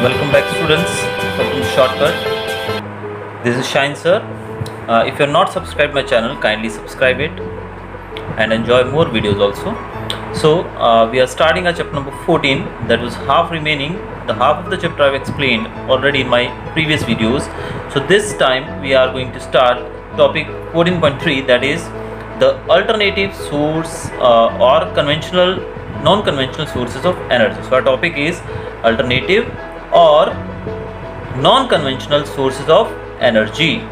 Welcome back students for this shortcut. This is Shine sir. If you are not subscribed my channel, kindly subscribe it and enjoy more videos also. So we are starting our chapter number 14, that was half remaining. The half of the chapter I have explained already in my previous videos. So this time we are going to start topic 14.3, that is the alternative source or conventional non-conventional sources of energy. So our topic is alternative or non-conventional sources of energy.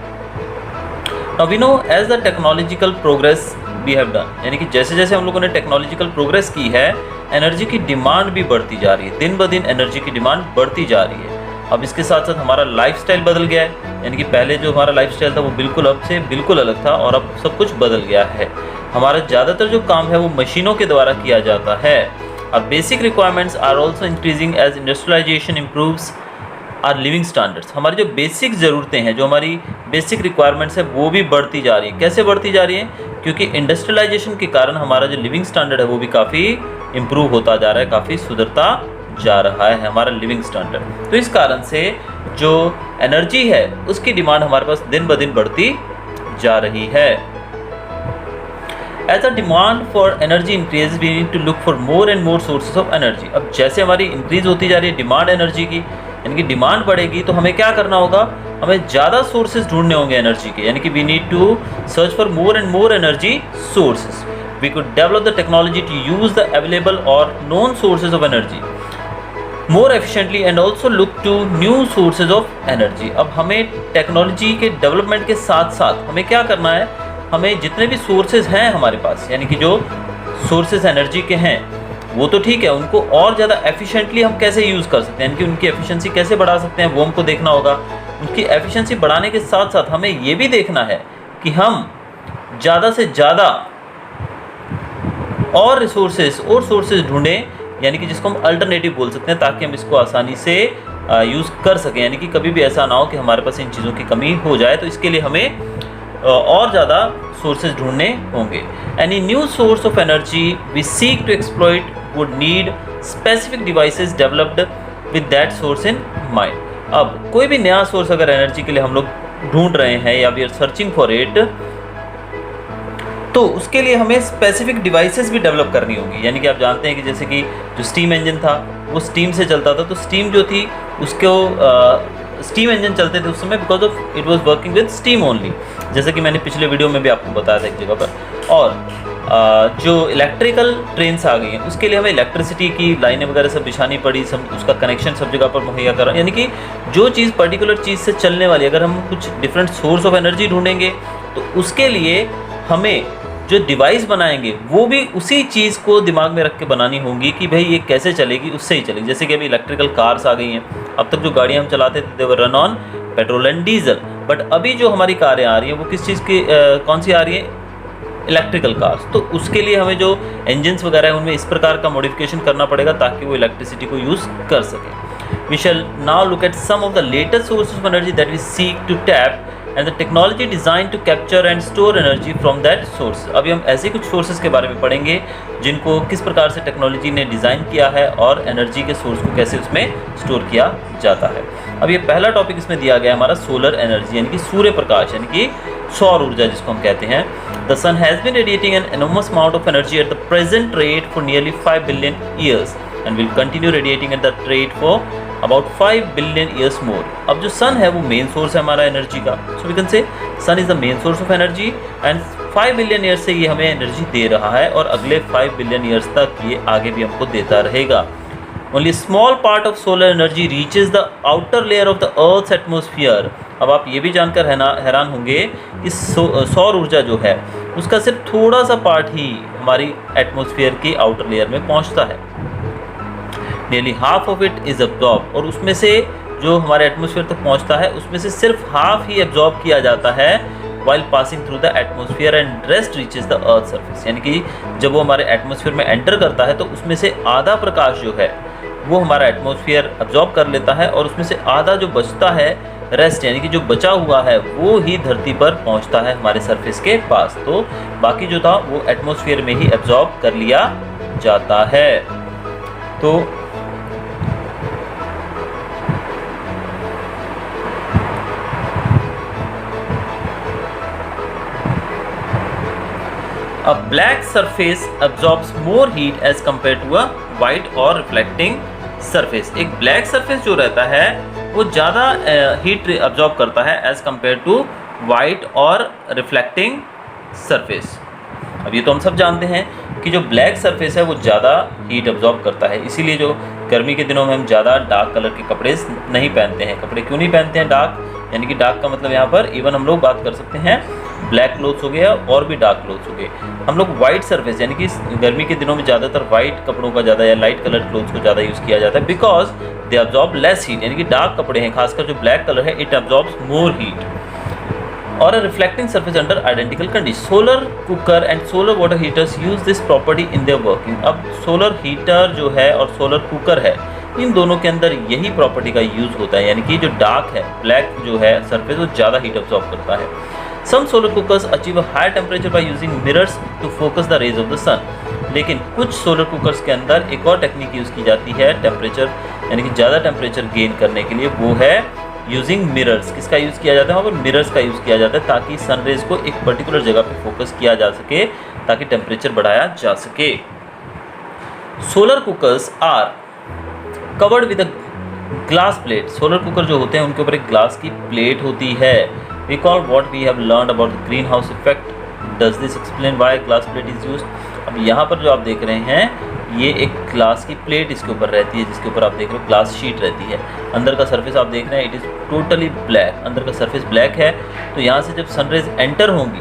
Now we know as the technological progress we have done, यानी कि जैसे जैसे हम लोगों ने technological progress की है, energy की डिमांड भी बढ़ती जा रही है, दिन ब दिन एनर्जी की डिमांड बढ़ती जा रही है। अब इसके साथ साथ हमारा लाइफस्टाइल बदल गया है, यानी कि पहले जो हमारा लाइफस्टाइल था वो बिल्कुल अब से बिल्कुल अलग था और अब सब कुछ बदल गया है। हमारा ज़्यादातर जो काम है वो मशीनों के द्वारा किया जाता है। और basic requirements are also increasing as industrialisation improves our living standards. हमारी जो बेसिक ज़रूरतें हैं, जो हमारी बेसिक रिक्वायरमेंट्स है, वो भी बढ़ती जा रही हैं। कैसे बढ़ती जा रही हैं? क्योंकि इंडस्ट्रियलाइजेशन के कारण हमारा जो लिविंग स्टैंडर्ड है वो भी काफ़ी इम्प्रूव होता जा रहा है, काफ़ी सुधरता जा रहा है हमारा लिविंग स्टैंडर्ड। तो इस कारण से जो एनर्जी है उसकी डिमांड हमारे पास दिन ब दिन बढ़ती जा रही है। As the demand for energy increases, we need to look for more and more sources of energy. अब जैसे हमारी इंक्रीज होती जा रही है डिमांड एनर्जी की, यानी कि डिमांड बढ़ेगी, तो हमें क्या करना होगा? हमें ज़्यादा सोर्सेज ढूंढने होंगे एनर्जी के, यानी कि we need to search for more and more energy sources. We could develop the technology to use the available और non sources of energy more efficiently and also look to new sources of energy. अब हमें technology के development के साथ साथ हमें क्या करना है? हमें जितने भी सोर्सेज हैं हमारे पास, यानी कि जो सोर्सेज एनर्जी के हैं वो तो ठीक है, उनको और ज़्यादा एफिशिएंटली हम कैसे यूज़ कर सकते हैं, यानी कि उनकी एफिशिएंसी कैसे बढ़ा सकते हैं, वो हमको देखना होगा। उनकी एफिशिएंसी बढ़ाने के साथ साथ हमें ये भी देखना है कि हम ज़्यादा से ज़्यादा और रिसोर्सेज और सोर्सेज ढूंढें, यानी कि जिसको हम अल्टरनेटिव बोल सकते हैं, ताकि हम इसको आसानी से यूज़ कर सकें, यानी कि कभी भी ऐसा ना हो कि हमारे पास इन चीज़ों की कमी हो जाए। तो इसके लिए हमें और ज़्यादा सोर्सेज ढूंढने होंगे। Any new source of energy we seek to exploit would need specific devices developed with that source in mind. अब कोई भी नया सोर्स अगर एनर्जी के लिए हम लोग ढूंढ रहे हैं या we are searching for it, तो उसके लिए हमें स्पेसिफिक डिवाइसेस भी डेवलप करनी होगी। यानी कि आप जानते हैं कि जैसे कि जो स्टीम इंजन था वो स्टीम से चलता था, तो स्टीम जो थी उसको स्टीम इंजन चलते थे उस समय because of it was working with steam only, जैसे कि मैंने पिछले वीडियो में भी आपको बताया था एक जगह पर। और जो इलेक्ट्रिकल ट्रेन्स आ गई हैं उसके लिए हमें इलेक्ट्रिसिटी की लाइनें वगैरह सब बिछानी पड़ी, सब उसका कनेक्शन सब जगह पर मुहैया करा। यानी कि जो चीज़ पर्टिकुलर चीज़ से चलने वाली, अगर हम कुछ डिफरेंट सोर्स ऑफ एनर्जी ढूंढेंगे तो उसके लिए हमें जो डिवाइस बनाएंगे वो भी उसी चीज़ को दिमाग में रख के बनानी होंगी कि भाई ये कैसे चलेगी, उससे ही चलेगी। जैसे कि अभी इलेक्ट्रिकल कार्स आ गई हैं, अब तक जो गाड़ियाँ हम चलाते थे they were run on petrol and diesel, but अभी जो हमारी कारें आ रही हैं वो किस चीज़ की कौन सी आ रही हैं? Electrical cars. तो उसके लिए हमें जो इंजन्स वगैरह हैं उनमें इस प्रकार का मॉडिफिकेशन करना पड़ेगा ताकि वो इलेक्ट्रिसिटी को यूज़ कर सकें। We shall now look at some of the latest sources of energy that we seek to tap and the technology design to capture and store energy from that source. अभी हम ऐसे कुछ sources के बारे में पढ़ेंगे जिनको किस प्रकार से टेक्नोलॉजी ने डिज़ाइन किया है और एनर्जी के सोर्स को कैसे उसमें स्टोर किया जाता है। अब ये पहला टॉपिक इसमें दिया गया है हमारा सोलर एनर्जी, यानी कि सूर्य प्रकाश, यानी कि सौर ऊर्जा जिसको हम कहते हैं। The sun has been radiating an enormous amount of energy at the present rate for nearly 5 billion years and will continue radiating at that rate for about 5 billion years more. अब जो सन है वो मेन सोर्स है हमारा energy का, सो we can say sun is the main source of energy and 5 billion years से ये हमें एनर्जी दे रहा है और अगले 5 बिलियन ईयर्स तक ये आगे भी हमको देता रहेगा। Only small part of solar energy reaches the outer layer of the earth's atmosphere. अब आप ये भी जानकर हैरान होंगे कि सौर ऊर्जा जो है उसका सिर्फ थोड़ा सा पार्ट ही हमारी एटमोसफियर की आउटर लेयर में पहुंचता है। Nearly half of it is absorb, और उसमें से जो हमारे एटमोसफियर तक पहुंचता है उसमें से सिर्फ हाफ ही एब्जॉर्ब किया जाता है while passing through the atmosphere and rest reaches the earth surface। यानी कि जब वो हमारे एटमोसफियर में एंटर करता है तो उसमें से आधा प्रकाश जो है वो हमारा एटमोसफियर एब्जॉर्ब कर लेता है और उसमें से आधा जो बचता है रेस्ट, यानी कि जो बचा हुआ है वो ही धरती पर पहुंचता है हमारे सरफेस के पास। तो बाकी जो था वो एटमोसफियर में ही एब्जॉर्ब कर लिया जाता है। तो A black surface absorbs more heat as compared to a white or reflecting surface. एक black surface जो रहता है वो ज़्यादा heat absorb करता है as compared to white और reflecting surface. अब ये तो हम सब जानते हैं कि जो ब्लैक सरफेस है वो ज़्यादा हीट अब्जॉर्ब करता है, इसीलिए जो गर्मी के दिनों में हम ज़्यादा डार्क कलर के कपड़े नहीं पहनते हैं। कपड़े क्यों नहीं पहनते हैं डार्क, यानी कि डार्क का मतलब यहाँ पर इवन हम लोग बात कर सकते हैं ब्लैक क्लोथ्स हो गया और भी डार्क क्लोथ्स हो गए। हम लोग वाइट सरफेस यानी कि गर्मी के दिनों में ज़्यादातर वाइट कपड़ों का ज़्यादा या लाइट कलर क्लोथ्स को ज़्यादा यूज़ किया जाता है, because they absorb less heat. यानी कि डार्क कपड़े हैं, खासकर जो ब्लैक कलर है, इट अब्जॉर्ब्स मोर हीट। और a reflecting surface under identical conditions. Solar cooker and solar water heaters use this property in their working. अब सोलर हीटर जो है और सोलर कुकर है, इन दोनों के अंदर यही प्रॉपर्टी का यूज़ होता है, यानी कि जो डार्क है, ब्लैक जो है सरफेस, वो ज़्यादा हीट अब्जॉर्ब करता है। Some solar cookers achieve a higher temperature by using mirrors to focus the rays of the sun. लेकिन कुछ सोलर कुकर्स के अंदर एक और टेक्निक यूज़ की जाती है टेम्परेचर, यानी कि ज़्यादा टेम्परेचर गेन करने के लिए, वो है यूजिंग मिरर्स। किसका यूज़ किया जाता है वहाँ पर? मिरर्स का यूज़ किया जाता है, ताकि सनरेज को एक पर्टिकुलर जगह पे फोकस किया जा सके, ताकि टेम्परेचर बढ़ाया जा सके। Solar cookers are covered with a glass plate. Solar cooker जो होते हैं उनके ऊपर एक ग्लास की प्लेट होती है। Recall what we have learned about the green house effect, does this explain why glass plate is used. अब यहाँ पर जो आप देख रहे हैं ये एक ग्लास की प्लेट इसके ऊपर रहती है, जिसके ऊपर आप देख रहे हो ग्लास शीट रहती है। अंदर का सरफेस आप देख रहे हैं, इट इज़ टोटली ब्लैक, अंदर का सरफेस ब्लैक है। तो यहाँ से जब सनरेज एंटर होंगी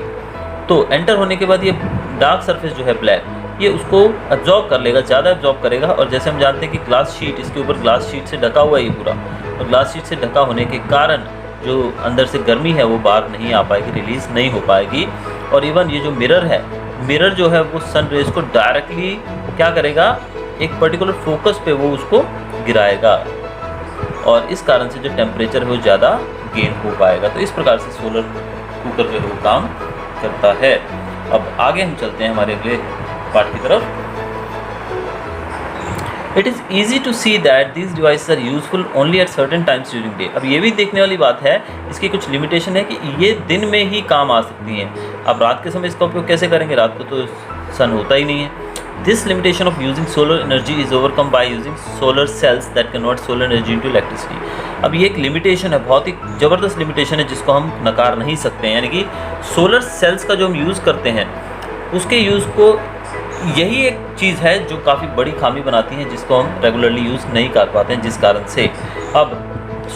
तो एंटर होने के बाद ये डार्क सरफेस जो है ब्लैक, ये उसको एब्जॉर्ब कर लेगा, ज़्यादा एब्जॉर्ब करेगा। और जैसे हम जानते हैं कि ग्लास शीट, इसके ऊपर ग्लास शीट से ढका हुआ है ये पूरा, और ग्लास शीट से ढका होने के कारण जो अंदर से गर्मी है वो बाहर नहीं आ पाएगी, रिलीज़ नहीं हो पाएगी। और इवन ये जो मिरर है, मिरर जो है वो सन रेज को डायरेक्टली क्या करेगा, एक पर्टिकुलर फोकस पे वो उसको गिराएगा, और इस कारण से जो टेम्परेचर है वो ज़्यादा गेन हो पाएगा। तो इस प्रकार से सोलर कुकर जो है वो काम करता है। अब आगे हम चलते हैं हमारे अगले पार्ट की तरफ। It is easy to see that these devices are useful only at certain times during day. अब ये भी देखने वाली बात है, इसकी कुछ लिमिटेशन है कि ये दिन में ही काम आ सकती हैं। अब रात के समय इसका उपयोग कैसे करेंगे, रात को तो सन होता ही नहीं है। This limitation of using solar energy is overcome by using solar cells that convert solar energy into electricity. अब ये एक लिमिटेशन है, बहुत ही ज़बरदस्त लिमिटेशन है, जिसको हम नकार नहीं सकते हैं। यानी कि सोलर सेल्स का जो हम यूज़ करते हैं उसके यूज़ को, यही एक चीज़ है जो काफ़ी बड़ी खामी बनाती है, जिसको हम रेगुलरली यूज़ नहीं कर पाते हैं, जिस कारण से अब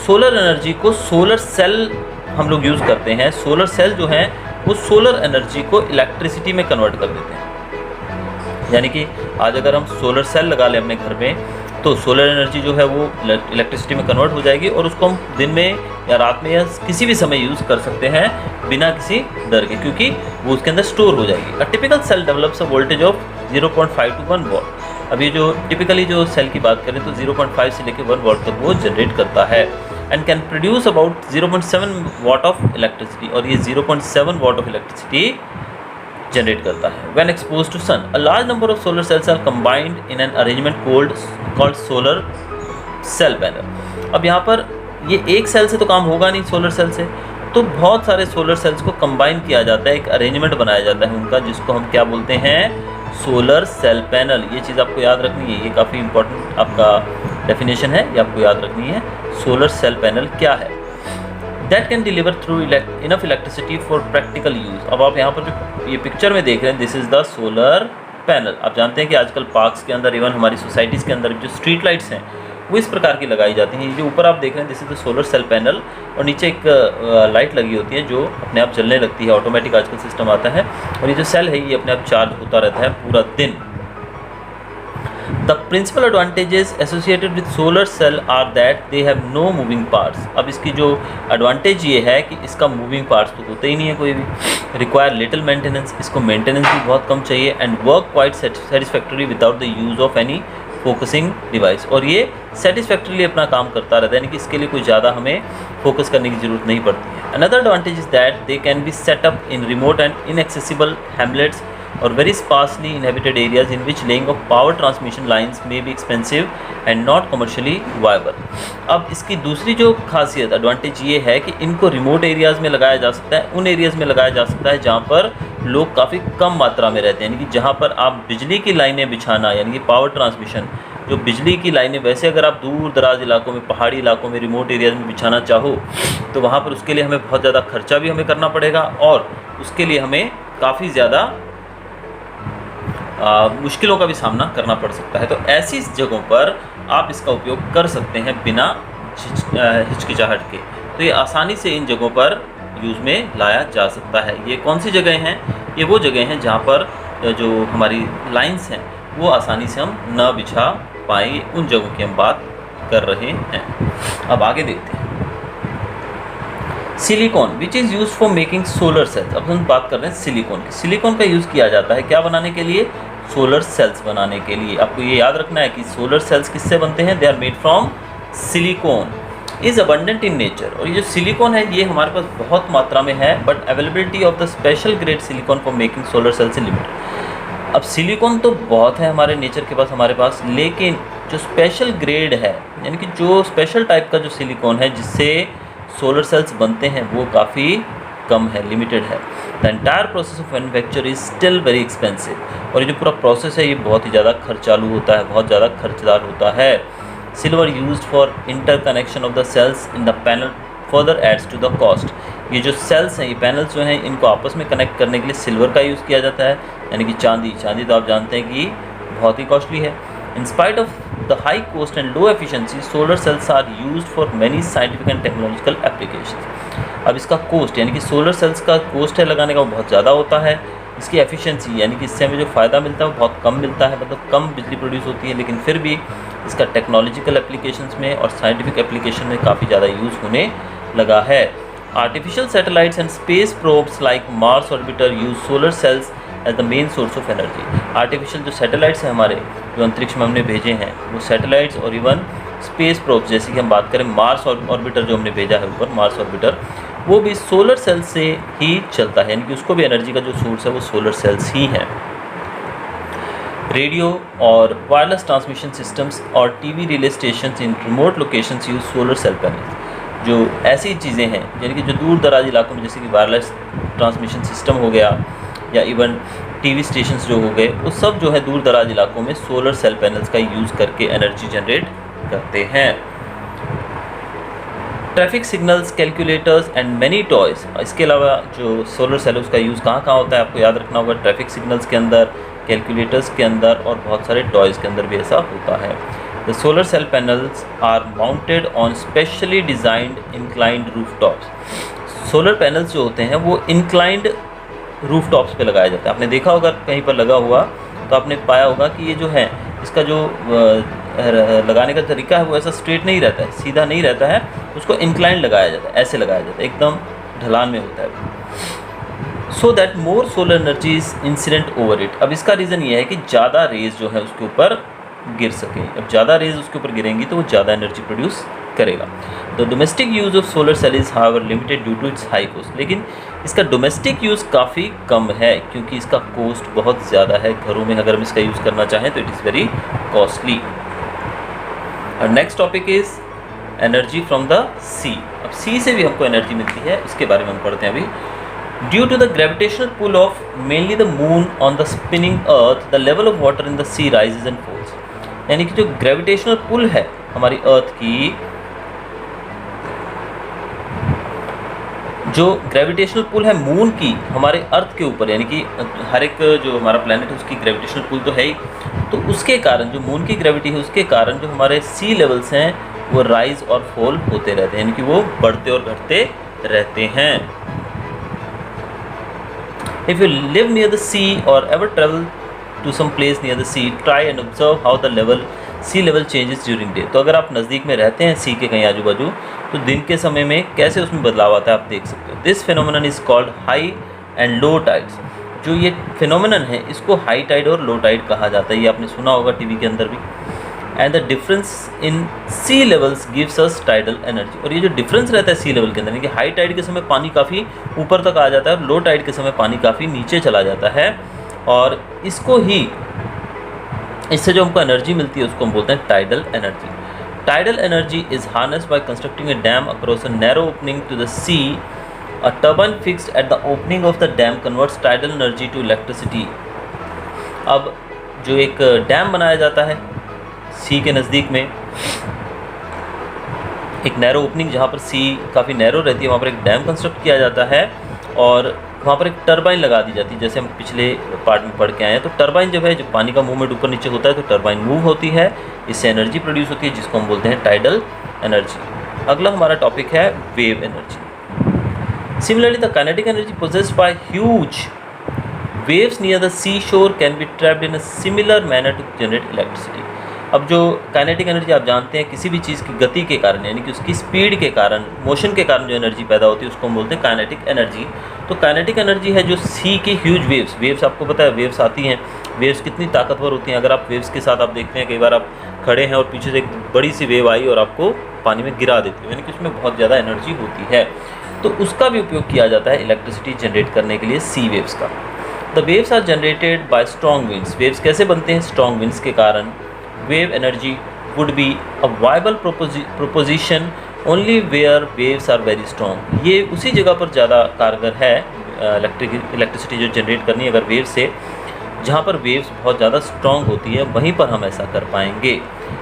सोलर एनर्जी को सोलर सेल हम लोग यूज़ करते हैं। सोलर सेल जो हैं वो सोलर एनर्जी को इलेक्ट्रिसिटी में कन्वर्ट कर देते हैं। यानी कि आज अगर हम सोलर सेल लगा लें अपने घर में, तो सोलर एनर्जी जो है वो इलेक्ट्रिसिटी में कन्वर्ट हो जाएगी, और उसको हम दिन में या रात में या किसी भी समय यूज़ कर सकते हैं बिना किसी डर के, क्योंकि वो उसके अंदर स्टोर हो जाएगी। A typical cell develops a voltage of 0.5 to 1 watt. अब ये जो टिपिकली जो सेल की बात करें तो 0.5 से लेकर 1 वॉट तक वो जनरेट करता है, and can produce about 0.7 what of electricity, और ये 0.7 वॉट ऑफ इलेक्ट्रिसिटी जनरेट करता है। When exposed to sun, a large number of solar cells are combined in an arrangement called solar cell panel। अब यहाँ पर ये एक सेल से तो काम होगा नहीं, सोलर सेल से, तो बहुत सारे सोलर सेल्स को कंबाइन किया जाता है, एक अरेंजमेंट बनाया जाता है उनका, जिसको हम क्या बोलते हैं, सोलर सेल पैनल। ये चीज़ आपको याद रखनी है, ये काफ़ी इंपॉर्टेंट आपका डेफिनेशन है, ये आपको याद रखनी है। सोलर सेल पैनल क्या है? That can deliver through enough electricity for practical use. अब आप यहाँ पर जो ये पिक्चर में देख रहे हैं, this is the solar panel. आप जानते हैं कि आजकल पार्क्स के अंदर, इवन हमारी सोसाइटीज़ के अंदर जो स्ट्रीट लाइट्स हैं वो इस प्रकार की लगाई जाती हैं। ये जो ऊपर आप देख रहे हैं, this is the solar cell panel, और नीचे एक लाइट लगी होती है जो अपने आप जलने लगती है, ऑटोमेटिक आजकल सिस्टम आता है, और ये जो सेल है ये अपने आप चार्ज होता रहता है पूरा दिन। The principal advantages associated with solar cell are that they have no moving parts। अब इसकी जो एडवांटेज ये है कि इसका मूविंग पार्ट्स तो होते ही नहीं है कोई भी। रिक्वायर लिटिल मेंटेनेंस, इसको मेंटेनेंस भी बहुत कम चाहिए, and work quite satisfactory without the use of any focusing device, और ये सेटिस्फैक्टरीली अपना काम करता रहता है, यानी कि इसके लिए कोई ज़्यादा हमें फोकस करने की ज़रूरत नहीं पड़ती है। Another advantage is that they can be set up in remote and inaccessible Hamlet's or very sparsely inhabited areas in which laying of power transmission lines may be expensive and not commercially viable। अब इसकी दूसरी जो खासियत advantage ये है कि इनको remote areas में लगाया जा सकता है, उन एरियाज़ में लगाया जा सकता है जहाँ पर लोग काफ़ी कम मात्रा में रहते हैं, यानी कि जहाँ पर आप बिजली की लाइनें बिछाना, यानी कि पावर ट्रांसमिशन, जो बिजली की लाइनें वैसे अगर आप दूर दराज इलाकों में, पहाड़ी इलाकों में, रिमोट एरियाज में बिछाना चाहो तो वहाँ पर उसके लिए हमें बहुत ज़्यादा खर्चा भी हमें करना पड़ेगा और उसके लिए हमें काफ़ी ज़्यादा मुश्किलों का भी सामना करना पड़ सकता है। तो ऐसी जगहों पर आप इसका उपयोग कर सकते हैं बिना हिचकिचाहट के। तो ये आसानी से इन जगहों पर यूज़ में लाया जा सकता है। ये कौन सी जगह हैं? ये वो जगह हैं जहाँ पर जो हमारी लाइंस हैं वो आसानी से हम न बिछा पाएँ, उन जगहों की हम बात कर रहे हैं। अब आगे देखते हैं। Silicon which is use for making solar cells. अब हम बात कर रहे हैं सिलिकॉन की। सिलिकॉन का यूज़ किया जाता है क्या बनाने के लिए? सोलर सेल्स बनाने के लिए। आपको ये याद रखना है कि सोलर सेल्स किससे बनते हैं? They are made from silicon, is abundant in nature. और ये जो सिलिकॉन है ये हमारे पास बहुत मात्रा में है, but availability of the special grade silicone for making solar cells is limited. अब सिलिकॉन तो बहुत है हमारे नेचर के पास, हमारे पास, लेकिन जो स्पेशल ग्रेड है, यानी कि जो स्पेशल टाइप का जो सिलिकॉन है जिससे सोलर सेल्स बनते हैं, वो काफ़ी कम है, लिमिटेड है। The entire process of manufacture is still very expensive. और ये जो पूरा प्रोसेस है ये बहुत ही ज़्यादा खर्चालू होता है, बहुत ज़्यादा खर्चदार होता है। Silver used for interconnection of the cells in the panel further adds to the cost. ये जो सेल्स हैं, ये पैनल्स जो हैं, इनको आपस में कनेक्ट करने के लिए सिल्वर का यूज़ किया जाता है, यानी कि चांदी तो आप जानते हैं कि बहुत ही कॉस्टली है। In spite of the high cost and low efficiency, solar cells are used for many scientific and technological applications. अब इसका कोस्ट, यानी कि सोलर सेल्स का कोस्ट है लगाने का वो बहुत ज़्यादा होता है। इसकी एफिशिएंसी, यानी कि इससे हमें जो फ़ायदा मिलता है वो बहुत कम मिलता है, मतलब कम बिजली प्रोड्यूस होती है, लेकिन फिर भी इसका टेक्नोलॉजिकल एप्लीकेशंस में और साइंटिफिक एप्लीकेशन में काफ़ी ज़्यादा यूज़ होने लगा है। Artificial satellites and space probes like Mars orbiter use solar cells as the main source of energy. Artificial जो सैटेलाइट्स हैं हमारे, जो अंतरिक्ष में हमने भेजे हैं, वो सैटेलाइट्स और इवन स्पेस प्रोब्स, जैसे कि हम बात करें मार्स ऑर्बिटर जो हमने भेजा है ऊपर, मार्स ऑर्बिटर, वो भी सोलर सेल्स से ही चलता है, यानी कि उसको भी एनर्जी का जो सोर्स है वो सोलर सेल्स ही है। रेडियो और वायरलेस ट्रांसमिशन सिस्टम्स और TV relay stations in remote locations use solar cell panel. जो ऐसी चीज़ें हैं, यानी कि जो दूर दराज इलाकों में, जैसे कि वायरलेस ट्रांसमिशन सिस्टम हो गया या इवन टीवी स्टेशंस जो हो गए, वो सब जो है दूर दराज इलाकों में सोलर सेल पैनल्स का यूज़ करके एनर्जी जनरेट करते हैं। Traffic signals, calculators and many toys. इसके अलावा जो सोलर सेल उसका यूज़ कहाँ होता है आपको याद रखना होगा, ट्रैफिक सिग्नल्स के अंदर, कैलकुलेटर्स के अंदर और बहुत सारे टॉयज़ के अंदर भी ऐसा होता है। The solar cell panels are mounted on specially designed inclined roof tops. Solar panels जो होते हैं वो इंक्लाइंड रूफ टॉप्स पे लगाया जाता है। आपने देखा होगा कहीं पर लगा हुआ, तो आपने पाया होगा कि ये जो है इसका जो लगाने का तरीका है वो ऐसा स्ट्रेट नहीं रहता है, सीधा नहीं रहता है, उसको इंक्लाइन लगाया जाता है, ऐसे लगाया जाता है, एकदम ढलान में होता है, so that more solar energy is incident over it. अब इसका रीज़न ये है कि ज़्यादा रेज जो है उसके ऊपर गिर सके। अब ज़्यादा रेज उसके ऊपर गिरेंगी तो वो ज़्यादा एनर्जी प्रोड्यूस करेगा। The domestic use of solar cell is however limited due to its high cost. लेकिन इसका डोमेस्टिक यूज़ काफ़ी कम है क्योंकि इसका कॉस्ट बहुत ज़्यादा है। घरों में अगर हम इसका यूज़ करना चाहें तो इट इज़ वेरी कॉस्टली। और next topic is energy from the sea. अब सी से भी हमको एनर्जी मिलती है, इसके बारे में हम पढ़ते हैं अभी। Due to the gravitational pull of mainly the moon on the spinning earth, the level of water in the sea rises and falls. यानी कि जो ग्रेविटेशनल पुल है हमारी अर्थ की, जो ग्रेविटेशनल पुल है मून की हमारे अर्थ के ऊपर, यानी कि हर एक जो हमारा प्लैनेट है उसकी ग्रेविटेशनल पुल तो है ही, तो उसके कारण जो मून की ग्रेविटी है उसके कारण जो हमारे सी लेवल्स हैं वो राइज और फॉल होते रहते हैं, यानी कि वो बढ़ते और घटते रहते हैं। If you live near the sea or ever travel to some place near the sea, try and observe how the level sea level changes during day. तो अगर आप नज़दीक में रहते हैं सी के कहीं आजू बाजू, तो दिन के समय में कैसे उसमें बदलाव आता है आप देख सकते हो। This phenomenon is called high and low tides. जो ये फिनोमिनन है इसको हाई टाइड और लो टाइड कहा जाता है, ये आपने सुना होगा टीवी के अंदर भी। And the difference in sea levels gives us tidal energy. और ये जो डिफरेंस रहता है सी लेवल के अंदर, यानी कि हाई टाइड के समय पानी काफ़ी ऊपर तक आ जाता है और लो टाइड के समय पानी काफ़ी नीचे चला जाता है, और इसको ही, इससे जो हमको एनर्जी मिलती है उसको हम बोलते हैं tidal energy. Tidal energy is harnessed by constructing a dam across a narrow opening to the sea A turbine fixed at the opening of the dam converts tidal energy to electricity. अब जो एक dam बनाया जाता है सी के नज़दीक में, एक नैरो ओपनिंग जहाँ पर सी काफ़ी नैरो रहती है, वहाँ पर एक डैम कंस्ट्रक्ट किया जाता है और वहाँ पर एक टरबाइन लगा दी जाती है। जैसे हम पिछले पार्ट में पढ़ के आए हैं, तो टरबाइन जब है, जब पानी का मूवमेंट ऊपर नीचे होता है तो टरबाइन मूव होती है, इससे एनर्जी प्रोड्यूस होती है जिसको हम बोलते हैं टाइडल एनर्जी। अगला हमारा टॉपिक है wave energy. Similarly the kinetic energy possessed by huge waves near the seashore can be trapped in a similar manner to generate electricity. अब जो काइनेटिक एनर्जी आप जानते हैं, किसी भी चीज़ की गति के कारण यानी कि उसकी स्पीड के कारण, मोशन के कारण जो एनर्जी पैदा होती है उसको हम बोलते हैं काइनेटिक एनर्जी। तो काइनेटिक एनर्जी है जो सी की ह्यूज वेव्स आपको पता है वेव्स आती हैं, वेव्स कितनी ताकतवर होती हैं। अगर आप वेव्स के साथ आप देखते हैं, कई बार आप खड़े हैं और पीछे से एक बड़ी सी वेव आई और आपको पानी में गिरा देती है, यानी कि उसमें बहुत ज़्यादा एनर्जी होती है। तो उसका भी उपयोग किया जाता है इलेक्ट्रिसिटी जनरेट करने के लिए सी वेव्स का। The waves are generated by strong winds. Waves कैसे बनते हैं? स्ट्रॉन्ग विंड्स के कारण। Wave energy would be a viable proposition only where waves are very strong. ये उसी जगह पर ज़्यादा कारगर है इलेक्ट्रिसिटी जो जनरेट करनी है अगर वेव से, जहाँ पर वेव्स बहुत ज़्यादा स्ट्रॉन्ग होती है, वहीं पर हम ऐसा कर पाएंगे।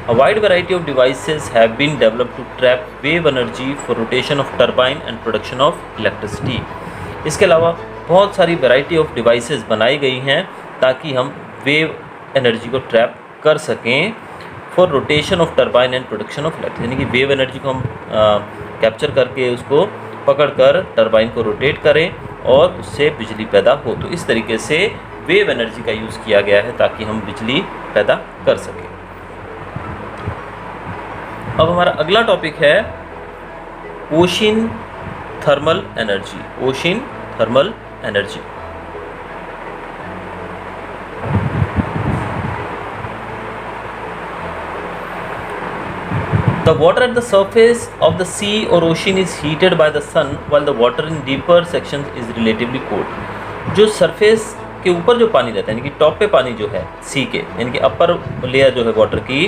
A wide variety of devices have been developed to trap wave energy for rotation of turbine and production of electricity. इसके अलावा बहुत सारी वैरायटी ऑफ डिवाइसेस बनाई गई हैं ताकि हम वेव एनर्जी को ट्रैप कर सकें for rotation of turbine and production of electricity, यानी कि वेव एनर्जी को हम कैप्चर करके उसको पकड़कर टरबाइन को रोटेट करें और उससे बिजली पैदा हो। तो इस तरीके से वेव एनर्जी का यूज़ किया गया है ताकि हम बिजली पैदा कर सकें। अब हमारा अगला टॉपिक है ocean thermal energy. Ocean thermal energy. The water at the surface of the sea or ocean is heated by the sun while the water in deeper sections is relatively cold. जो surface के ऊपर जो पानी रहता है यानी कि top पे पानी जो है सी के, यानी कि अपर लेयर जो है वाटर की,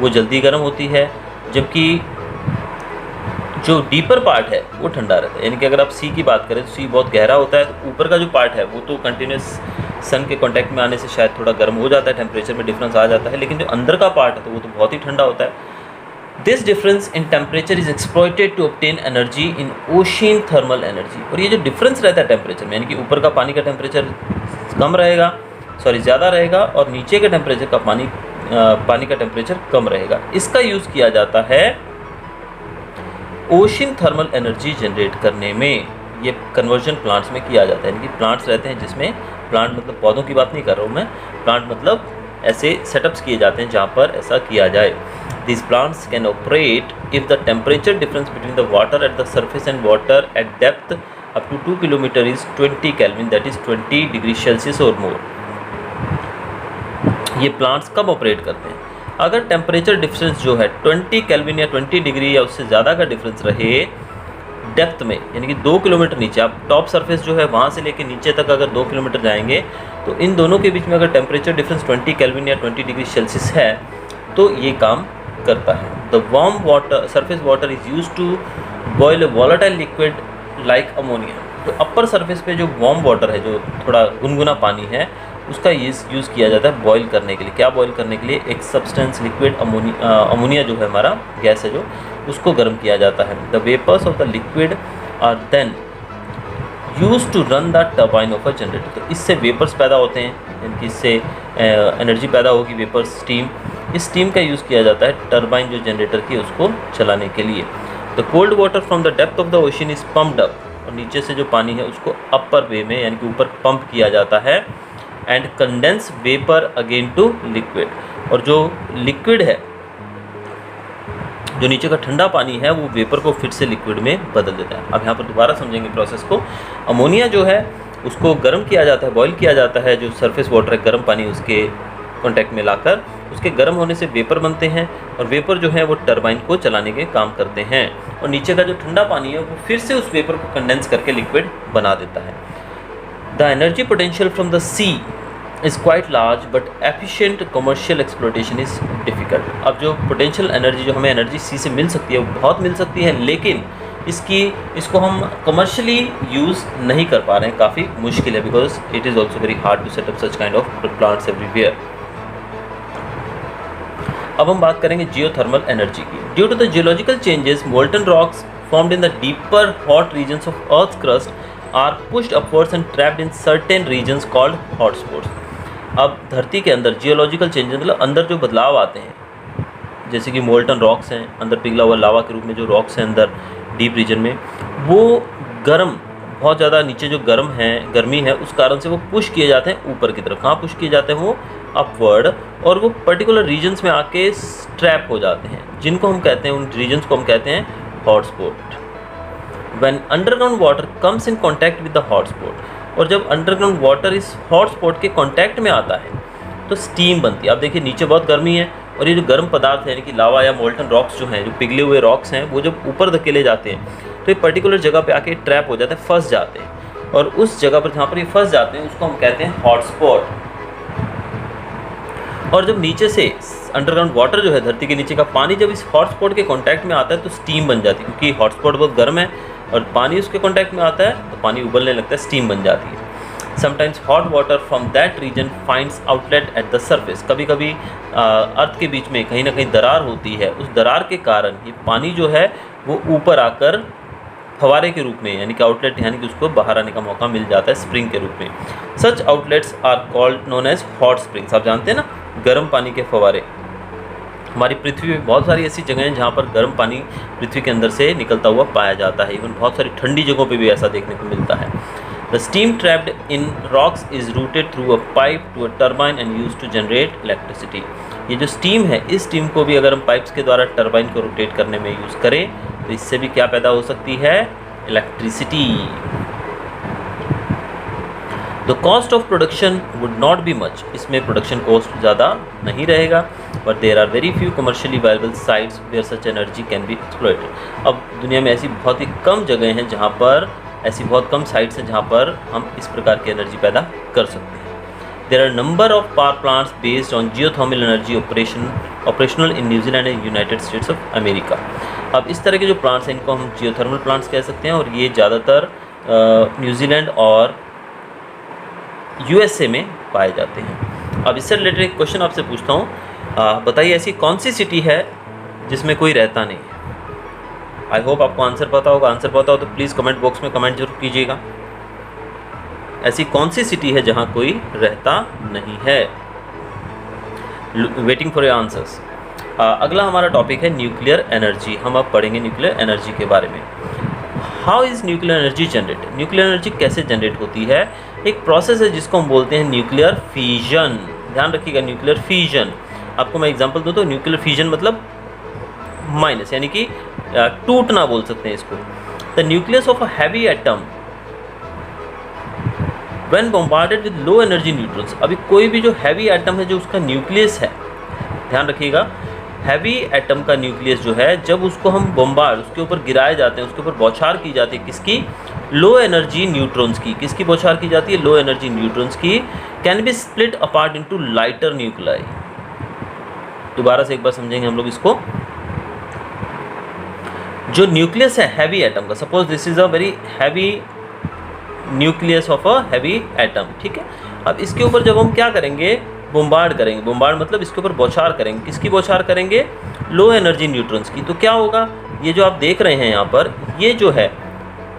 वो जल्दी गर्म होती है, जबकि जो डीपर पार्ट है वो ठंडा रहता है। यानी कि अगर आप सी की बात करें तो सी बहुत गहरा होता है, तो ऊपर का जो पार्ट है वो तो कंटिन्यूस सन के कांटेक्ट में आने से शायद थोड़ा गर्म हो जाता है, टेम्परेचर में डिफरेंस आ जाता है, लेकिन जो अंदर का पार्ट है तो वो तो बहुत ही ठंडा होता है। This difference in temperature is exploited to obtain energy in ocean thermal energy. और ये जो डिफरेंस रहता है टेम्परेचर में, यानी कि ऊपर का पानी का टेम्परेचर ज़्यादा रहेगा और नीचे के टेम्परेचर का पानी का टेम्परेचर कम रहेगा, इसका यूज़ किया जाता है ओशियन थर्मल एनर्जी जनरेट करने में। ये कन्वर्जन प्लांट्स में किया जाता है, यानी कि प्लांट्स रहते हैं जिसमें, प्लांट मतलब पौधों की बात नहीं कर रहा हूँ मैं, प्लांट मतलब ऐसे सेटअप्स किए जाते हैं जहाँ पर ऐसा किया जाए। This plants can operate if the temperature difference between the water at the surface and water at depth up to 2 kilometre is 20 kelvin, that is 20 degree Celsius और मोर। ये प्लांट्स कब ऑपरेट करते हैं? अगर टेम्परेचर डिफरेंस जो है 20 kelvin या 20 degree या उससे ज़्यादा का डिफरेंस रहे डेप्थ में, यानी कि 2 किलोमीटर नीचे, आप टॉप सरफेस जो है वहाँ से लेके नीचे तक अगर 2 किलोमीटर जाएंगे तो इन दोनों के बीच में अगर टेम्परेचर डिफरेंस 20 केल्विन या 20 डिग्री सेल्सियस है तो ये काम करता है। The warm water surface water is use to boil a volatile liquid like ammonia. तो अपर सरफेस पे जो वार्म वाटर है, जो थोड़ा गुनगुना पानी है, उसका यूज़ किया जाता है बॉईल करने के लिए। क्या बॉईल करने के लिए? एक सब्सटेंस लिक्विड अमोनिया जो है हमारा गैस है जो, उसको गर्म किया जाता है। The vapours of the liquid are then use to run the turbine of a generator. तो इससे वेपर्स पैदा होते हैं, यानी कि इससे एनर्जी पैदा होगी, वेपर्स स्टीम। इस स्टीम का यूज़ किया जाता है टर्बाइन जो जनरेटर की उसको चलाने के लिए। The cold water from the depth of the ocean is pumped up, और नीचे से जो पानी है उसको अपर वे में यानी कि ऊपर पंप किया जाता है, and condense vapour again to liquid. और जो लिक्विड है, जो नीचे का ठंडा पानी है, वो वेपर को फिर से लिक्विड में बदल देता है। अब यहाँ पर दोबारा समझेंगे प्रोसेस को। अमोनिया जो है उसको गर्म किया जाता है, बॉईल किया जाता है, जो सरफेस वाटर है गर्म पानी उसके कॉन्टैक्ट में लाकर उसके गर्म होने से वेपर बनते हैं, और वेपर जो है वो टरबाइन को चलाने के काम करते हैं, और नीचे का जो ठंडा पानी है वो फिर से उस वेपर को कंडेंस करके लिक्विड बना देता है। The energy potential from the sea is quite large but efficient commercial exploitation is difficult. अब जो पोटेंशियल एनर्जी, जो हमें एनर्जी सी से मिल सकती है वो बहुत मिल सकती है, लेकिन इसको हम कमर्शियली यूज़ नहीं कर पा रहे हैं, काफ़ी मुश्किल है, because it is also very hard to set up such kind of plants everywhere. अब हम बात करेंगे जियोथर्मल एनर्जी की। Due to the geological changes, molten rocks formed in the deeper hot regions of Earth's crust are pushed upwards and trapped in certain regions called hotspots। अब धरती के अंदर geological changes मतलब अंदर जो बदलाव आते हैं, जैसे कि मोल्टन रॉक्स हैं, अंदर पिघला हुआ लावा के रूप में जो रॉक्स हैं अंदर डीप रीजन में, वो गर्म, बहुत ज़्यादा नीचे जो गर्मी है उस कारण से वो पुश किए जाते हैं ऊपर की तरफ। कहाँ पुश किए जाते हैं? वो अपवर्ड, और वो पर्टिकुलर रीजन्स में आके ट्रैप हो जाते हैं, जिनको हम कहते हैं, उन रीजन्स को हम कहते हैं hotspot. When underground water comes in contact with the hotspot, और जब अंडरग्राउंड वाटर इस हॉटस्पॉट के कॉन्टैक्ट में आता है तो स्टीम बनती है। आप देखिए नीचे बहुत गर्मी है, और ये जो गर्म पदार्थ है यानी कि लावा या मोल्टन रॉक्स जो हैं, जो पिघले हुए रॉक्स हैं, वो जब ऊपर धकेले जाते हैं तो एक पर्टिकुलर जगह पे आके ट्रैप हो जाते हैं, फंस जाते हैं, और उस जगह पर जहाँ पर ये फंस जाते हैं उसको हम कहते हैं हॉटस्पॉट। और जब नीचे से अंडरग्राउंड वाटर जो है, धरती के नीचे का पानी, जब इस हॉटस्पॉट के कांटेक्ट में आता है तो स्टीम बन जाती है, क्योंकि हॉटस्पॉट बहुत गर्म है और पानी उसके कांटेक्ट में आता है तो पानी उबलने लगता है, स्टीम बन जाती है। Sometimes hot water from that region finds outlet at the surface. कभी कभी अर्थ के बीच में कहीं ना कहीं दरार होती है, उस दरार के कारण ये पानी जो है वो ऊपर आकर फवारे के रूप में, यानी कि आउटलेट, यानी कि उसको बाहर आने का मौका मिल जाता है स्प्रिंग के रूप में। Such outlets are called known as hot springs. आप जानते हैं ना, गर्म पानी के फवारे। हमारी पृथ्वी में बहुत सारी ऐसी जगहें हैं जहाँ पर गर्म पानी पृथ्वी के अंदर से निकलता हुआ पाया जाता है। इवन बहुत सारी ठंडी जगहों पे भी ऐसा देखने को मिलता है। The steam trapped in rocks is routed through a pipe to a turbine and use to generate electricity. ये जो स्टीम है, इस स्टीम को भी अगर हम पाइप्स के द्वारा टर्बाइन को रोटेट करने में यूज़ करें तो इससे भी क्या पैदा हो सकती है? Electricity. The cost of production would not be much. इसमें प्रोडक्शन कॉस्ट ज़्यादा नहीं रहेगा, but there are very few commercially viable sites where such energy can be exploited. अब दुनिया में ऐसी बहुत ही कम जगह हैं जहाँ पर, ऐसी बहुत कम साइट्स हैं जहाँ पर हम इस प्रकार की एनर्जी पैदा कर सकते हैं। There are number of power plants based on geothermal energy operational in New Zealand and United States of America. अब इस तरह के जो प्लांट्स हैं इनको हम जियोथर्मल प्लांट्स कह सकते हैं, और ये ज़्यादातर न्यूजीलैंड और यूएसए में पाए जाते हैं। अब इससे रिलेटेड एक क्वेश्चन आपसे पूछता हूँ, बताइए ऐसी कौन सी सिटी है जिसमें कोई रहता नहीं है? आई होप आपको आंसर पता होगा। आंसर पता हो तो प्लीज़ कमेंट बॉक्स में कमेंट जरूर कीजिएगा। ऐसी कौन सी सिटी है जहाँ कोई रहता नहीं है? Waiting for your answers. अगला हमारा टॉपिक है न्यूक्लियर एनर्जी। हम अब पढ़ेंगे न्यूक्लियर एनर्जी के बारे में। How is nuclear energy generate? Nuclear energy कैसे जनरेट होती है? एक प्रोसेस है जिसको हम बोलते हैं न्यूक्लियर फिजन। ध्यान रखिएगा, न्यूक्लियर फिजन। आपको मैं एग्जांपल दूँ तो न्यूक्लियर फिजन मतलब माइनस, यानी कि टूटना बोल सकते हैं इसको। The nucleus of a heavy atom when bombarded with low energy neutrons. अभी कोई भी जो हैवी एटम है, जो उसका न्यूक्लियस है, ध्यान रखिएगा, हैवी एटम का न्यूक्लियस जो है, जब उसको हम बॉम्बार्ड, उसके ऊपर गिराए जाते हैं, उसके ऊपर बौछार की जाती है, किसकी? लो एनर्जी न्यूट्रॉन्स की। किसकी बौछार की जाती है? लो एनर्जी न्यूट्रॉन्स की। Can be split apart into lighter nuclei. दोबारा से एक बार समझेंगे हम लोग इसको। जो न्यूक्लियस है हैवी एटम का, suppose this is a very heavy nucleus of a heavy atom, ठीक है। अब इसके ऊपर जब हम क्या करेंगे? बॉम्बार्ड करेंगे। बॉम्बार्ड मतलब इसके ऊपर बौछार करेंगे। किसकी बौछार करेंगे? लो एनर्जी न्यूट्रॉन्स की। तो क्या होगा? ये जो आप देख रहे हैं यहाँ पर, ये जो है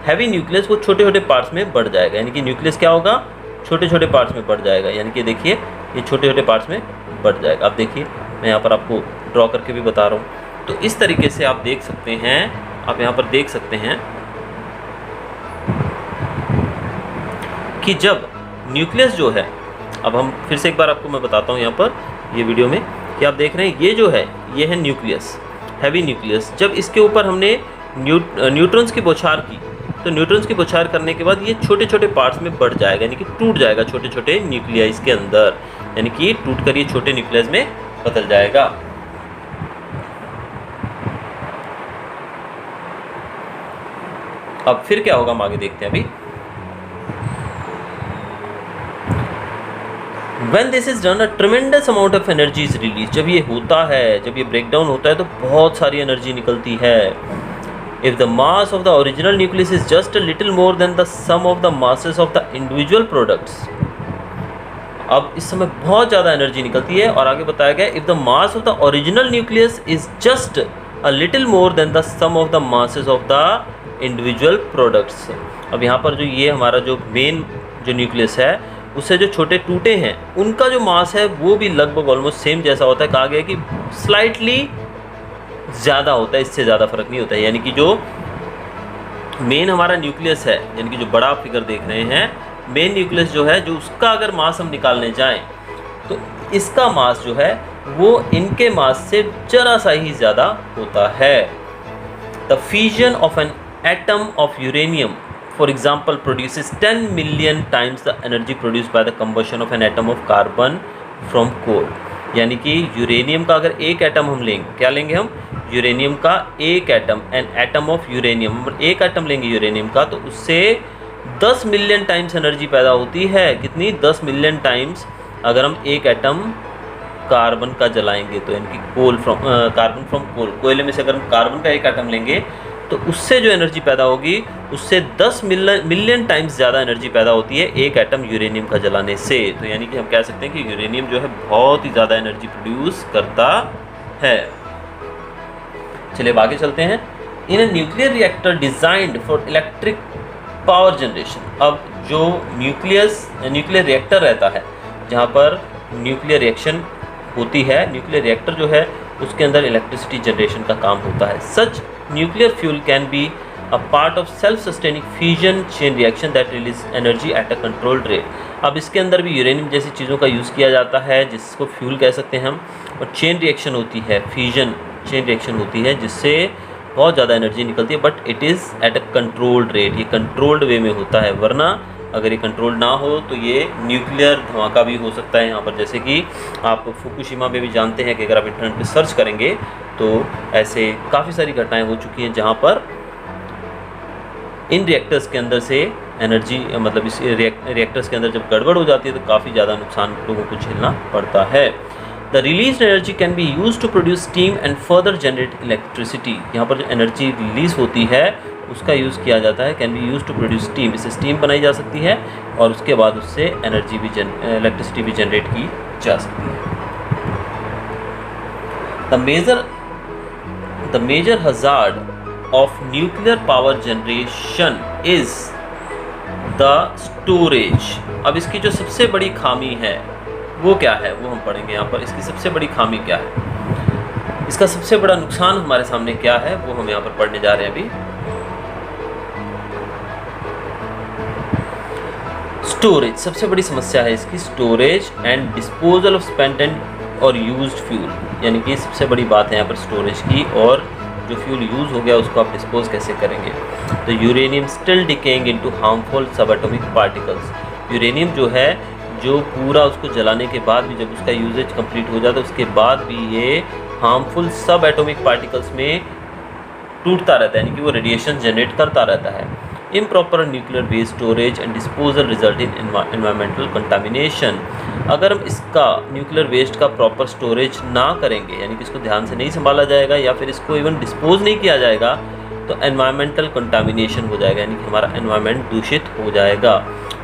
हैवी न्यूक्लियस, वो छोटे छोटे पार्ट्स में बढ़ जाएगा। यानी कि न्यूक्लियस क्या होगा? छोटे छोटे पार्ट्स में बढ़ जाएगा। यानी कि देखिए, ये छोटे छोटे पार्ट्स में बढ़ जाएगा। अब देखिए, मैं यहाँ पर आपको ड्रॉ करके भी बता रहा हूँ। तो इस तरीके से आप देख सकते हैं, आप यहाँ पर देख सकते हैं कि जब न्यूक्लियस जो है, अब हम फिर से एक बार आपको मैं बताता हूँ यहाँ पर ये वीडियो में, कि आप देख रहे हैं ये जो है, ये है न्यूक्लियस, हैवी न्यूक्लियस। जब इसके ऊपर हमने न्यूट्रॉन्स की बौछार की, तो न्यूट्रॉन्स की बौछार करने के बाद ये छोटे छोटे पार्ट्स में बढ़ जाएगा, यानी कि टूट जाएगा छोटे छोटे न्यूक्लियस के अंदर, यानी कि टूट कर ये छोटे न्यूक्लियस में बदल जाएगा। अब फिर क्या होगा हम आगे देखते हैं। अभी When this is done, a tremendous amount of energy is released। जब ये होता है, जब ये ब्रेक डाउन होता है तो बहुत सारी एनर्जी निकलती है। If the mass of the original nucleus is just a little more than the sum of the masses of the individual products, अब इस समय बहुत ज़्यादा एनर्जी निकलती है और आगे बताया गया if the mass of the original nucleus is just a little more than the sum of the masses of the individual products. अब यहाँ पर जो ये हमारा जो मेन जो न्यूक्लियस है उससे जो छोटे टूटे हैं उनका जो मास है वो भी लगभग ऑलमोस्ट सेम जैसा होता है। कहा गया कि स्लाइटली ज़्यादा होता है, इससे ज़्यादा फर्क नहीं होता है। यानी कि जो मेन हमारा न्यूक्लियस है, यानी कि जो बड़ा फिगर देख रहे हैं, मेन न्यूक्लियस जो है, जो उसका अगर मास हम निकालने जाएं तो इसका मास जो है वो इनके मास से जरा सा ही ज़्यादा होता है। The fusion of an atom of uranium for example produces 10 million times the energy produced by the combustion of an atom of carbon from coal. यानी कि यूरेनियम का अगर एक एटम हम लेंगे, क्या लेंगे हम, यूरेनियम का एक atom, N atom of uranium, एक एटम लेंगे यूरेनियम का तो उससे 10 मिलियन टाइम्स एनर्जी पैदा होती है। कितनी? 10 मिलियन टाइम्स अगर हम एक एटम कार्बन का जलाएंगे तो, यानी कि coal from carbon from coal, कोयले में से अगर हम कार्बन का एक एटम लेंगे तो उससे जो एनर्जी पैदा होगी उससे 10 मिलियन टाइम्स ज़्यादा एनर्जी पैदा होती है एक एटम यूरेनियम का जलाने से। तो यानी कि हम कह सकते हैं कि यूरेनियम जो है बहुत ही ज़्यादा एनर्जी प्रोड्यूस करता है। चलिए आगे चलते हैं। In a nuclear reactor designed for electric power generation, अब जो न्यूक्लियर रिएक्टर रहता है जहाँ पर न्यूक्लियर रिएक्शन होती है, न्यूक्लियर रिएक्टर जो है उसके अंदर इलेक्ट्रिसिटी जनरेशन का काम होता है। Such nuclear fuel can be a part of self sustaining fusion chain reaction that release energy at a controlled rate. अब इसके अंदर भी यूरेनियम जैसी चीज़ों का यूज़ किया जाता है जिसको फ्यूल कह सकते हैं हम, और चेन रिएक्शन होती है, फ्यूजन चेन रिएक्शन होती है जिससे बहुत ज़्यादा एनर्जी निकलती है, but it is eight a controlled rate. ये कंट्रोल्ड वे में होता है, वरना अगर ये कंट्रोल ना हो तो ये न्यूक्लियर धमाका भी हो सकता है यहाँ पर। जैसे कि आप फुकुशिमा में भी जानते हैं कि अगर आप इंटरनेट पे सर्च करेंगे तो ऐसे काफ़ी सारी घटनाएं हो चुकी हैं जहाँ पर इन रिएक्टर्स के अंदर से एनर्जी, मतलब इस रिएक्टर्स के अंदर जब गड़बड़ हो जाती है तो काफ़ी ज़्यादा नुकसान लोगों को झेलना पड़ता है। The release energy can be use to produce steam and further generate electricity. यहाँ पर जो एनर्जी रिलीज होती है उसका यूज़ किया जाता है, can be use to produce steam, इससे स्टीम बनाई जा सकती है और उसके बाद उससे एनर्जी भी इलेक्ट्रिसिटी भी जनरेट की जा सकती है। The major hazard of nuclear power generation is the storage. अब इसकी जो सबसे बड़ी खामी है वो क्या है, वो हम पढ़ेंगे यहाँ पर। इसकी सबसे बड़ी खामी क्या है, इसका सबसे बड़ा नुकसान हमारे सामने क्या है, वो हम यहाँ पर पढ़ने जा रहे हैं अभी। स्टोरेज सबसे बड़ी समस्या है इसकी, storage and disposal of spent and और यूज्ड फ्यूल। यानी कि सबसे बड़ी बात है यहाँ पर स्टोरेज की, और जो फ्यूल यूज़ हो गया उसको आप डिस्पोज कैसे करेंगे। तो uranium still decaying into harmful सब एटॉमिक पार्टिकल्स। यूरेनियम जो है, जो पूरा उसको जलाने के बाद भी जब उसका यूजेज कंप्लीट हो जाता है उसके बाद भी ये हार्मफुल सब एटॉमिक पार्टिकल्स में टूटता रहता है, यानी कि वो रेडिएशन जनरेट करता रहता है। Improper nuclear waste storage and disposal result in environmental contamination. अगर हम इसका न्यूक्लियर वेस्ट का प्रॉपर स्टोरेज ना करेंगे, यानी कि इसको ध्यान से नहीं संभाला जाएगा या फिर इसको इवन डिस्पोज नहीं किया जाएगा तो एनवायरमेंटल कंटामिनेशन हो जाएगा, यानी कि हमारा एनवायरमेंट दूषित हो जाएगा।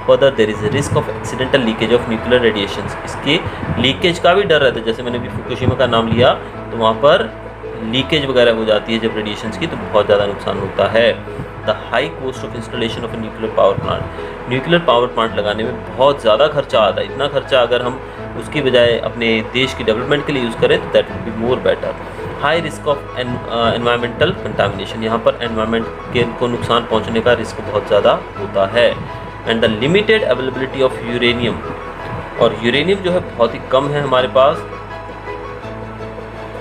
Further there is a risk of accidental leakage of nuclear radiation. इसके लीकेज का भी डर रहता है, जैसे मैंने अभी फुकुशिमा का नाम लिया तो वहाँ पर लीकेज वगैरह हो जाती है जब रेडिएशंस की, तो बहुत ज़्यादा नुकसान होता है। The high cost of installation of a nuclear power plant. Nuclear power plant लगाने में बहुत ज़्यादा खर्चा आता है। इतना खर्चा अगर हम उसकी बजाय अपने देश की डेवलपमेंट के लिए यूज़ करें तो that will be more better. High risk of environmental contamination. यहाँ पर एनवायरमेंट के को नुकसान पहुँचने का रिस्क बहुत ज़्यादा होता है। And the limited availability of uranium. और यूरेनियम जो है बहुत ही कम है हमारे पास,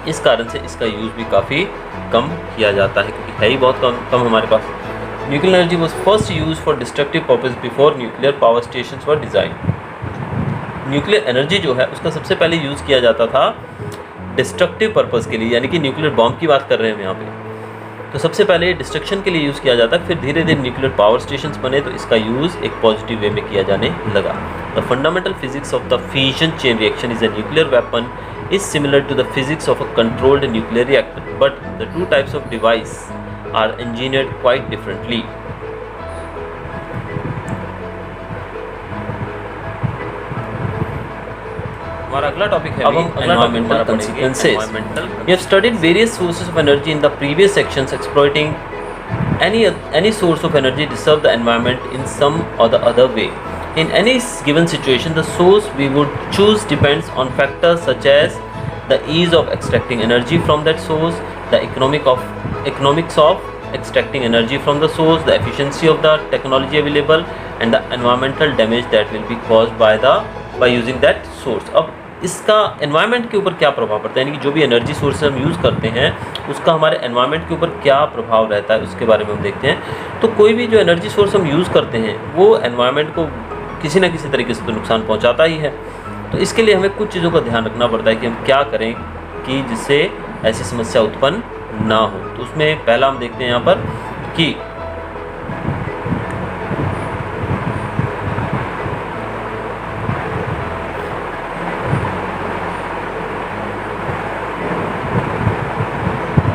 इस कारण से इसका यूज़ भी काफ़ी कम किया जाता है क्योंकि है ही बहुत कम हमारे पास। Nuclear energy was first use for destructive purpose before nuclear power station were design. Nuclear energy जो है उसका सबसे पहले यूज़ किया जाता था डिस्ट्रक्टिव पर्पज़ के लिए, यानी कि न्यूक्लियर बॉम्ब की बात कर रहे हैं हम यहाँ पे। तो सबसे पहले डिस्ट्रक्शन के लिए यूज़ किया जाता है, फिर धीरे धीरे न्यूक्लियर पावर स्टेशंस बने तो इसका यूज़ एक पॉजिटिव वे में किया जाने लगा। The fundamental physics of the fusion chain reaction is a nuclear weapon is similar to the physics of a controlled nuclear reactor, but the two types of device are engineered quite differently. हमारा अगला topic है environmental consequences. We have studied various sources of energy in the previous sections, exploiting any source of energy to serve the environment in some or the other way. In any given situation, the source we would choose depends on factors such as the ease of extracting energy from that source, the economics of extracting energy from the source, the efficiency of the technology available, and the environmental damage that will be caused by using that source. अब इसका environment के ऊपर क्या प्रभाव पड़ता है, यानी कि जो भी एनर्जी सोर्स हम यूज़ करते हैं उसका हमारे एनवायरनमेंट के ऊपर क्या प्रभाव रहता है उसके बारे में हम देखते हैं। तो कोई भी जो एनर्जी सोर्स हम यूज़ करते हैं वो एनवायरनमेंट को किसी ना किसी तरीके से तो नुकसान पहुंचाता ही है। तो इसके लिए हमें कुछ चीज़ों का ध्यान रखना पड़ता है कि हम क्या करें कि जिससे ऐसी समस्या उत्पन्न ना हो। तो उसमें पहला हम देखते हैं यहाँ पर कि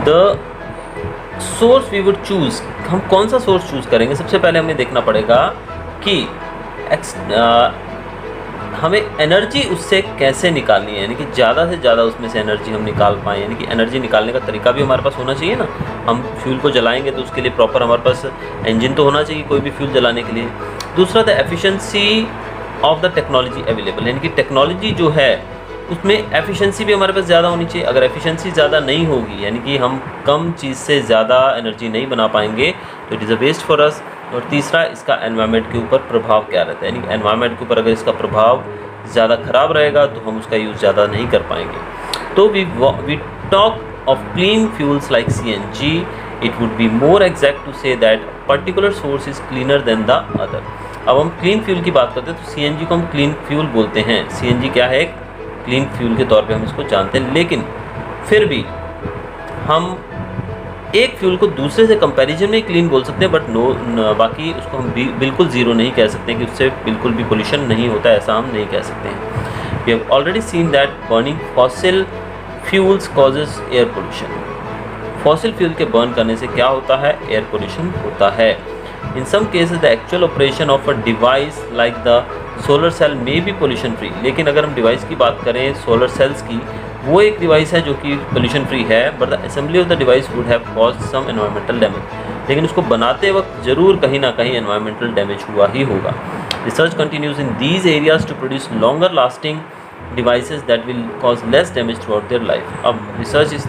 the source we would choose, हम कौन सा सोर्स चूज़ करेंगे। सबसे पहले हमें देखना पड़ेगा कि हमें एनर्जी उससे कैसे निकालनी है, यानी कि ज़्यादा से ज़्यादा उसमें से एनर्जी हम निकाल पाएँ। यानी कि एनर्जी निकालने का तरीका भी हमारे पास होना चाहिए ना। हम फ्यूल को जलाएंगे तो उसके लिए प्रॉपर हमारे पास इंजन तो होना चाहिए कोई भी फ्यूल जलाने के लिए। दूसरा, the efficiency of the technology available, यानी कि टेक्नोलॉजी जो है उसमें एफिशिएंसी भी हमारे पास ज़्यादा होनी चाहिए। अगर एफिशिएंसी ज़्यादा नहीं होगी, यानी कि हम कम चीज़ से ज़्यादा एनर्जी नहीं बना पाएंगे, तो it is a waste for us. और तीसरा, इसका एनवायरनमेंट के ऊपर प्रभाव क्या रहता है, यानी कि एनवायरनमेंट के ऊपर अगर इसका प्रभाव ज़्यादा ख़राब रहेगा तो हम उसका यूज़ ज़्यादा नहीं कर पाएंगे। तो we talk of clean fuels like CNG, it would be more exact to say that particular source is cleaner than the other. अब हम क्लीन फ्यूल की बात करते हैं तो CNG को हम क्लीन फ्यूल बोलते हैं। CNG क्या है, क्लीन फ्यूल के तौर पे हम इसको जानते हैं, लेकिन फिर भी हम एक फ्यूल को दूसरे से कंपैरिजन में क्लीन बोल सकते हैं, बट बाकी उसको हम बिल्कुल ज़ीरो नहीं कह सकते कि उससे बिल्कुल भी पोल्यूशन नहीं होता, ऐसा हम नहीं कह सकते हैं। We have already seen that burning fossil fuels causes air pollution. Fossil fuel के बर्न करने से क्या होता है, एयर पोल्यूशन होता है। In some cases the actual operation of a device like the solar cell में भी पोल्यूशन फ्री। लेकिन अगर हम डिवाइस की बात करें सोलर सेल्स की, वो एक डिवाइस है जो कि पोल्यूशन फ्री है, but the assembly of the device would have caused some environmental damage. लेकिन उसको बनाते वक्त ज़रूर कहीं ना कहीं एनवायरमेंटल डैमेज हुआ ही होगा। Research continues in these areas to produce longer lasting devices that will cause less damage throughout their life. अब रिसर्च इस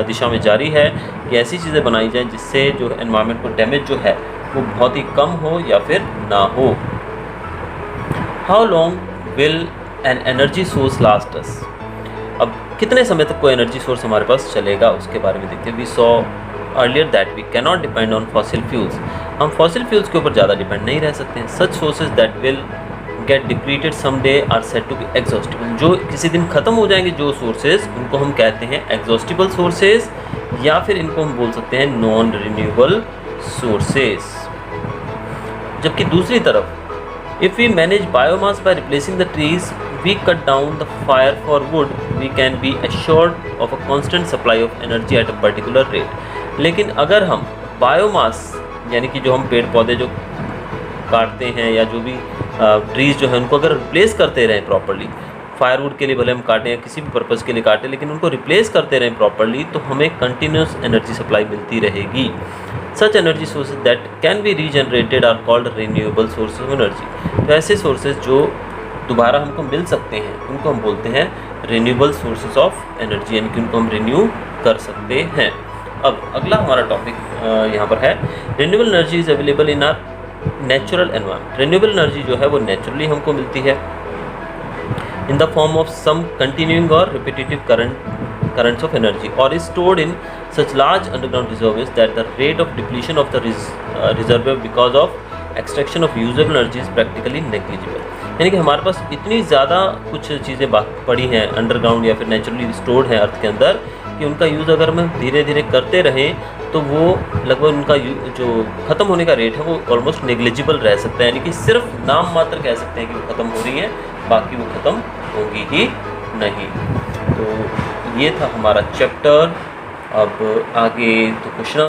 दिशा में जारी है कि ऐसी चीज़ें बनाई जाएँ जिससे जो एनवायरमेंट को डैमेज जो है वो बहुत ही कम हो या फिर ना हो। How long will an energy source last us, अब कितने समय तक कोई एनर्जी सोर्स हमारे पास चलेगा उसके बारे में देखते हैं। We saw earlier that we can not depend on fossil fuels, हम फॉसिल फ्यूल्स के ऊपर ज़्यादा डिपेंड नहीं रह सकते हैं। Such sources that will get depleted someday are said to be exhaustible, जो किसी दिन ख़त्म हो जाएंगे जो सोर्सेज, उनको हम कहते हैं एग्जॉस्टिबल सोर्सेज, या फिर इनको हम बोल सकते हैं नॉन रिन्यूएबल सोर्सेज। जबकि दूसरी तरफ if we manage biomass by replacing the trees, we cut down the fire for wood, we can be assured of a constant supply of energy at a particular rate। लेकिन अगर हम biomass यानी कि जो हम पेड़ पौधे जो काटते हैं या जो भी ट्रीज़ जो है उनको अगर रिप्लेस करते रहें प्रॉपर्ली, फायरवुड के लिए भले हम काटें या किसी भी पर्पज़ के लिए काटें, लेकिन उनको रिप्लेस करते रहें प्रॉपर्ली, तो हमें कंटिन्यूस एनर्जी सप्लाई मिलती रहेगी। Such energy sources that can be regenerated are called renewable sources of energy. तो ऐसे सोर्सेज जो दोबारा हमको मिल सकते हैं उनको हम बोलते हैं रिन्यूएबल सोर्सेज ऑफ एनर्जी, यानी कि उनको हम रिन्यू कर सकते हैं। अब अगला हमारा टॉपिक यहाँ पर है renewable energy is available in are natural environment. Renewable energy जो है वो नेचुरली हमको मिलती है in the form of some continuing or repetitive currents of energy, or is stored in such large underground reservoirs that the rate of depletion of the reservoir because of extraction of usable energy is practically negligible। यानी कि हमारे पास इतनी ज़्यादा कुछ चीज़ें पड़ी हैं underground या फिर नेचुरली स्टोर्ड हैं अर्थ के अंदर कि उनका यूज़ अगर हम धीरे धीरे करते रहें तो वो लगभग उनका जो ख़त्म होने का रेट है वो ऑलमोस्ट नेग्लिजिबल रह सकता है, यानी कि सिर्फ नाम मात्र कह सकते हैं कि वो ख़त्म हो रही है, बाकी वो ख़त्म होगी ही नहीं। तो ये था हमारा चैप्टर। अब आगे तो क्वेश्चन